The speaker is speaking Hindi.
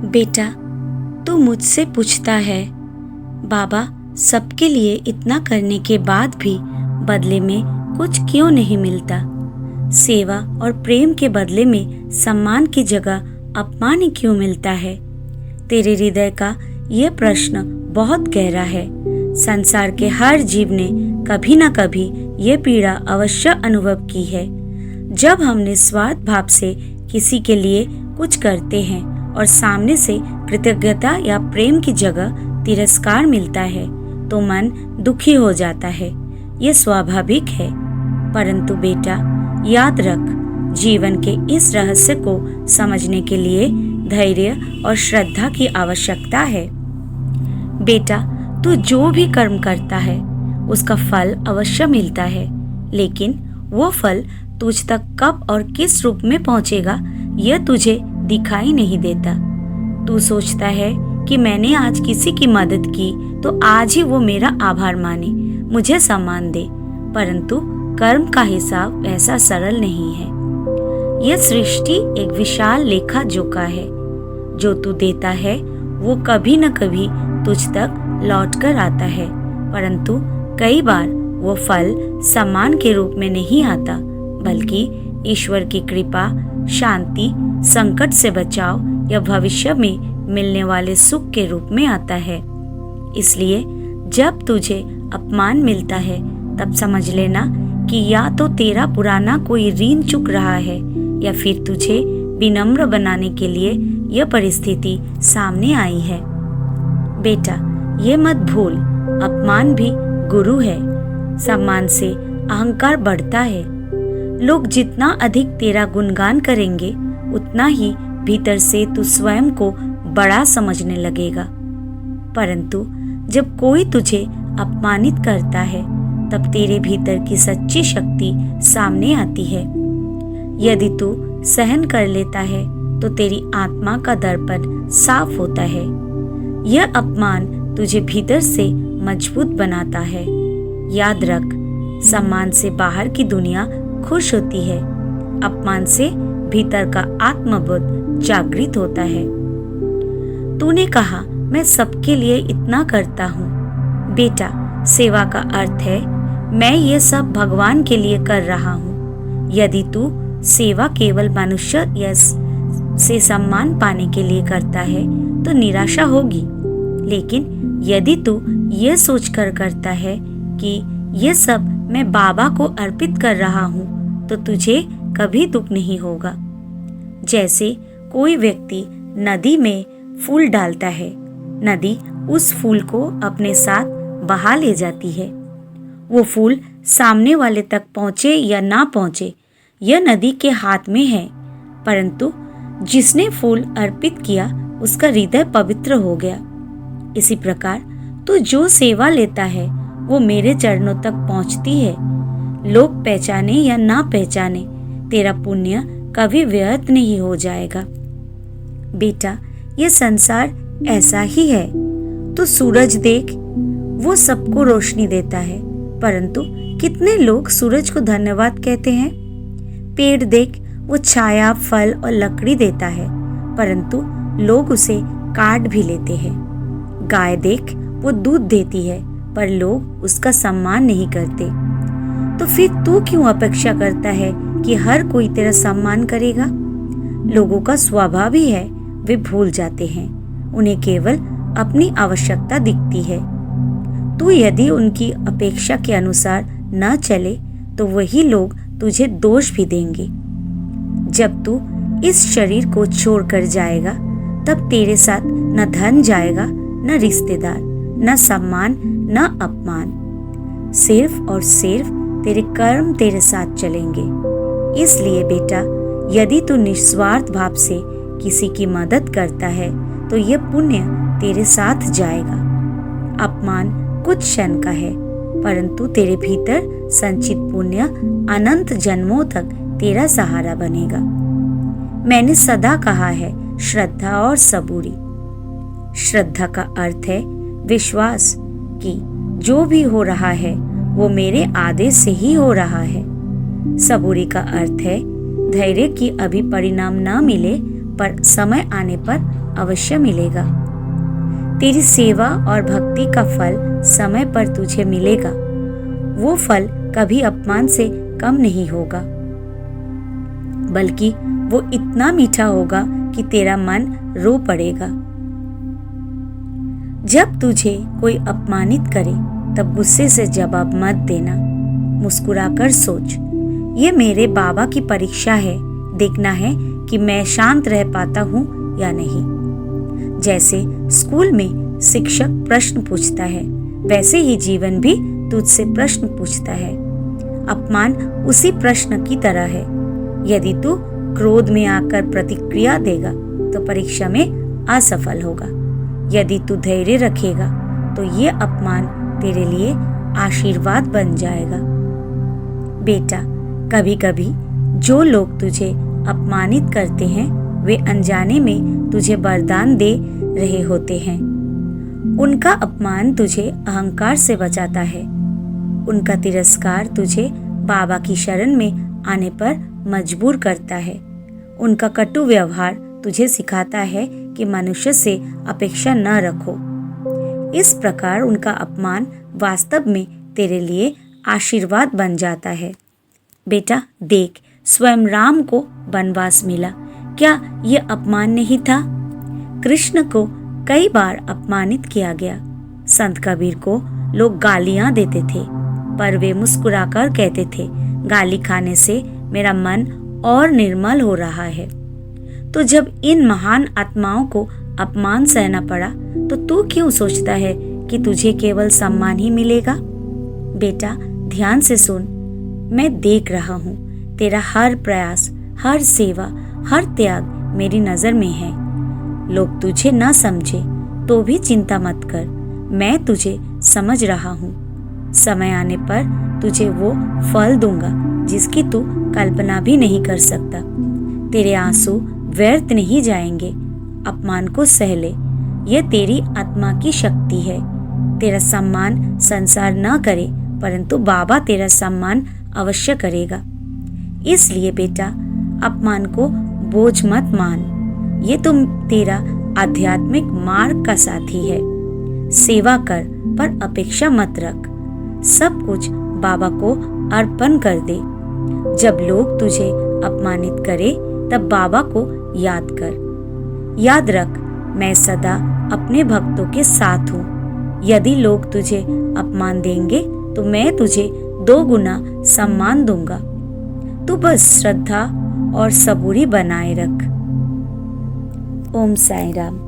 बेटा, तू मुझसे पूछता है, बाबा सबके लिए इतना करने के बाद भी बदले में कुछ क्यों नहीं मिलता? सेवा और प्रेम के बदले में सम्मान की जगह अपमान ही क्यों मिलता है? तेरे हृदय का यह प्रश्न बहुत गहरा है। संसार के हर जीव ने कभी न कभी ये पीड़ा अवश्य अनुभव की है। जब हम निस्वार्थ भाव से किसी के लिए कुछ करते हैं और सामने से कृतज्ञता या प्रेम की जगह तिरस्कार मिलता है तो मन दुखी हो जाता है। ये स्वाभाविक है। परंतु बेटा, याद रख, जीवन के इस रहस्य को समझने के लिए धैर्य और श्रद्धा की आवश्यकता है। बेटा, तू जो भी कर्म करता है उसका फल अवश्य मिलता है, लेकिन वो फल तुझ तक कब और किस रूप में पहुंचेगा यह तुझे दिखाई नहीं देता। तू सोचता है कि मैंने आज किसी की मदद की तो आज ही वो मेरा आभार माने, मुझे सम्मान दे। परंतु कर्म का हिसाब ऐसा सरल नहीं है। यह सृष्टि एक विशाल लेखा जोखा है। जो तू देता है वो कभी न कभी तुझ तक लौट कर आता है, परंतु कई बार वो फल सम्मान के रूप में नहीं आता, बल्कि ईश्वर की कृपा, शांति, संकट से बचाव या भविष्य में मिलने वाले सुख के रूप में आता है। इसलिए जब तुझे अपमान मिलता है तब समझ लेना कि या तो तेरा पुराना कोई ऋण चुक रहा है या फिर तुझे विनम्र बनाने के लिए यह परिस्थिति सामने आई है। बेटा, ये मत भूल, अपमान भी गुरु है। सम्मान से अहंकार बढ़ता है। लोग जितना अधिक तेरा गुणगान करेंगे उतना ही भीतर से तू स्वयं को बड़ा समझने लगेगा। परंतु जब कोई तुझे अपमानित करता है तब तेरे भीतर की सच्ची शक्ति सामने आती है। यदि तू सहन कर लेता है तो तेरी आत्मा का दर्पण साफ होता है। यह अपमान तुझे भीतर से मजबूत बनाता है। याद रख, सम्मान से बाहर की दुनिया खुश होती है, अपमान से भीतर का आत्मबोध जागृत होता है। तूने कहा मैं सबके लिए इतना करता हूँ। बेटा, सेवा का अर्थ है मैं ये सब भगवान के लिए कर रहा हूँ। यदि तू सेवा केवल मनुष्य या से सम्मान पाने के लिए करता है तो निराशा होगी, लेकिन यदि तू ये सोचकर करता है कि ये सब मैं बाबा को अर्पित कर रहा हूँ तो तुझे कभी दुख नहीं होगा। जैसे कोई व्यक्ति नदी में फूल डालता है, नदी उस फूल को अपने साथ बहा ले जाती है। वो फूल सामने वाले तक पहुँचे या ना पहुँचे यह नदी के हाथ में है, परंतु जिसने फूल अर्पित किया उसका हृदय पवित्र हो गया। इसी प्रकार तू जो सेवा लेता है वो मेरे चरणों तक पहुंचती है। लोग पहचाने या ना पहचाने, तेरा पुण्य कभी व्यर्थ नहीं हो जाएगा। बेटा, ये संसार ऐसा ही है। तू सूरज देख, वो सबको रोशनी देता है, परंतु कितने लोग सूरज को धन्यवाद कहते हैं। पेड़ देख, वो छाया, फल और लकड़ी देता है, परंतु लोग उसे काट भी लेते हैं। गाय देख, वो दूध देती है, पर लोग उसका सम्मान नहीं करते। तो फिर तू क्यों अपेक्षा करता है कि हर कोई तेरा सम्मान करेगा? लोगों का स्वभाव ही है, वे भूल जाते हैं, उन्हें केवल अपनी आवश्यकता दिखती है। तू यदि उनकी अपेक्षा के अनुसार न चले तो वही लोग तुझे दोष भी देंगे। जब तू इस शरीर को छोड़कर जाएगा तब तेरे साथ न धन जाएगा, न रिश्तेदार, न सम्मान, न अपमान। सिर्फ और सिर्फ तेरे कर्म तेरे साथ चलेंगे। इसलिए बेटा, यदि तू निस्वार्थ भाव से किसी की मदद करता है तो यह पुण्य तेरे साथ जाएगा। अपमान कुछ क्षण का है, परंतु तेरे भीतर संचित पुण्य अनंत जन्मों तक तेरा सहारा बनेगा। मैंने सदा कहा है, श्रद्धा और सबूरी। श्रद्धा का अर्थ है विश्वास कि जो भी हो रहा है वो मेरे आदेश से ही हो रहा है। सबूरी का अर्थ है धैर्य कि अभी परिणाम न मिले पर समय आने पर अवश्य मिलेगा। तेरी सेवा और भक्ति का फल समय पर तुझे मिलेगा। वो फल कभी अपमान से कम नहीं होगा, बल्कि वो इतना मीठा होगा कि तेरा मन रो पड़ेगा। जब तुझे कोई अपमानित करे तब गुस्से से जवाब मत देना। मुस्कुराकर सोच, ये मेरे बाबा की परीक्षा है, देखना है कि मैं शांत रह पाता हूँ या नहीं। जैसे स्कूल में शिक्षक प्रश्न पूछता है, वैसे ही जीवन भी तुझसे प्रश्न पूछता है। अपमान उसी प्रश्न की तरह है। यदि तू क्रोध में आकर प्रतिक्रिया देगा तो परीक्षा में असफल होगा। यदि तू धैर्य रखेगा तो ये अपमान तेरे लिए आशीर्वाद बन जाएगा। बेटा, कभी कभी जो लोग तुझे अपमानित करते हैं वे अनजाने में तुझे वरदान दे रहे होते हैं। उनका अपमान तुझे अहंकार से बचाता है। उनका तिरस्कार तुझे बाबा की शरण में आने पर मजबूर करता है। उनका कटु व्यवहार तुझे सिखाता है कि मनुष्य से अपेक्षा न रखो। इस प्रकार उनका अपमान वास्तव में तेरे लिए आशीर्वाद बन जाता है। बेटा देख, स्वयं राम को वनवास मिला, क्या यह अपमान नहीं था? कृष्ण को कई बार अपमानित किया गया। संत कबीर को लोग गालियां देते थे, पर वे मुस्कुराकर कहते थे, गाली खाने से मेरा मन और निर्मल हो रहा है। तो जब इन महान आत्माओं को अपमान सहना पड़ा तो तू क्यों सोचता है कि तुझे केवल सम्मान ही मिलेगा? बेटा ध्यान से सुन, मैं देख रहा हूँ। तेरा हर प्रयास, हर सेवा, हर त्याग मेरी नजर में है। लोग तुझे न समझे तो भी चिंता मत कर, मैं तुझे समझ रहा हूँ। समय आने पर तुझे वो फल दूंगा जिसकी तू कल्पना भी नहीं कर सकता। तेरे आंसू व्यर्थ नहीं जाएंगे। अपमान को सह ले, यह तेरी आत्मा की शक्ति है। तेरा सम्मान संसार न करे, परंतु बाबा तेरा सम्मान अवश्य करेगा। इसलिए बेटा, अपमान को बोझ मत मान। ये तुम तेरा आध्यात्मिक मार्ग का साथी है। सेवा कर, पर अपेक्षा मत रख। सब कुछ बाबा को अर्पण कर दे। जब लोग तुझे अपमानित करे तब बाबा को याद कर। याद रख, मैं सदा अपने भक्तों के साथ हूँ। यदि लोग तुझे अपमान देंगे तो मैं तुझे 2 गुना सम्मान दूंगा। तू बस श्रद्धा और सबूरी बनाए रख। ओम साईं राम।